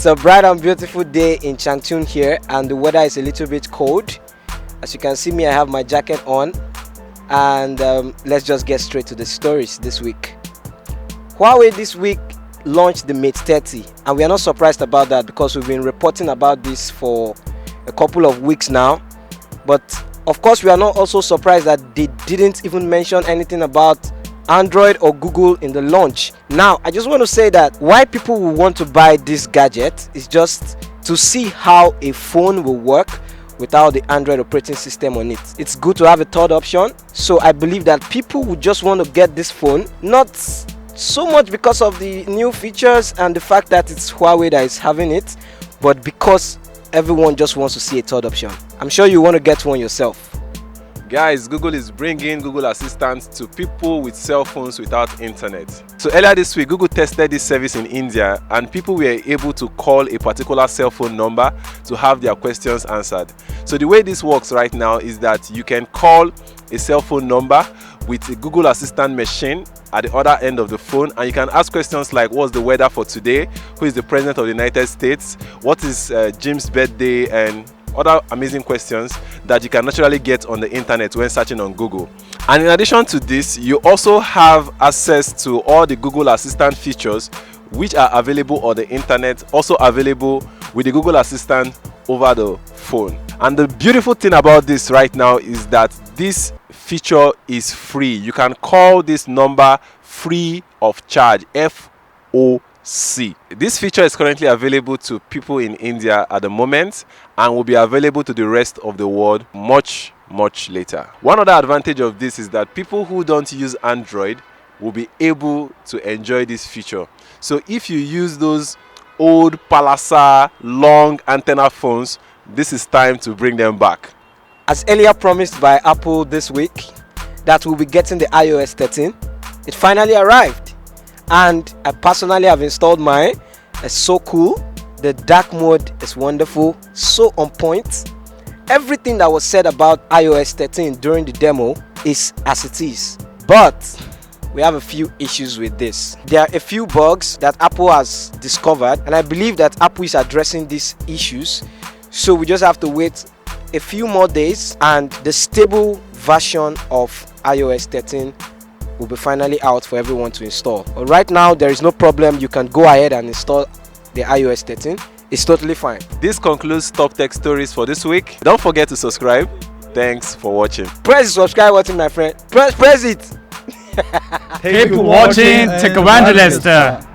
It's a bright and beautiful day in Changchun here, and the weather is a little bit cold. As you can see me, I have my jacket on, and let's just get straight to the stories this week. Huawei this week launched the Mate 30, and we are not surprised about that because we've been reporting about this for a couple of weeks now. But of course, we are not also surprised that they didn't even mention anything about Android or Google in the launch. Now, I just want to say that why people will want to buy this gadget is just to see how a phone will work without the Android operating system on it. It's good to have a third option, so I believe that people would just want to get this phone, not so much because of the new features and the fact that it's Huawei that is having it, but because everyone just wants to see a third option. I'm sure you want to get one yourself. Guys, Google is bringing Google Assistant to people with cell phones without internet. So earlier this week, Google tested this service in India, and people were able to call a particular cell phone number to have their questions answered. So the way this works right now is that you can call a cell phone number with a Google Assistant machine at the other end of the phone, and you can ask questions like, what's the weather for today, who is the president of the United States, what is Jim's birthday, and other amazing questions that you can naturally get on the internet when searching on Google. And in addition to this, you also have access to all the Google Assistant features which are available on the internet, also available with the Google Assistant over the phone. And the beautiful thing about this right now is that this feature is free. You can call this number free of charge, FOC. This feature is currently available to people in India at the moment and will be available to the rest of the world much later. One other advantage of this is that people who don't use Android will be able to enjoy this feature. So if you use those old Palasa long antenna phones, this is time to bring them back. As earlier promised by Apple this week, that we'll be getting the iOS 13. It finally arrived, and I personally have installed mine. It's so cool. The dark mode is wonderful, so on point. Everything that was said about iOS 13 during the demo is as it is, but we have a few issues with this. There are a few bugs that Apple has discovered, and I believe that Apple is addressing these issues, so we just have to wait a few more days and the stable version of iOS 13 will be finally out for everyone to install. But right now there is no problem. You can go ahead and install the iOS 13. It's totally fine. This concludes Top Tech Stories for this week. Don't forget to subscribe. Thanks for watching. Press the subscribe button, my friend. Press it. Keep watching Techvangelists.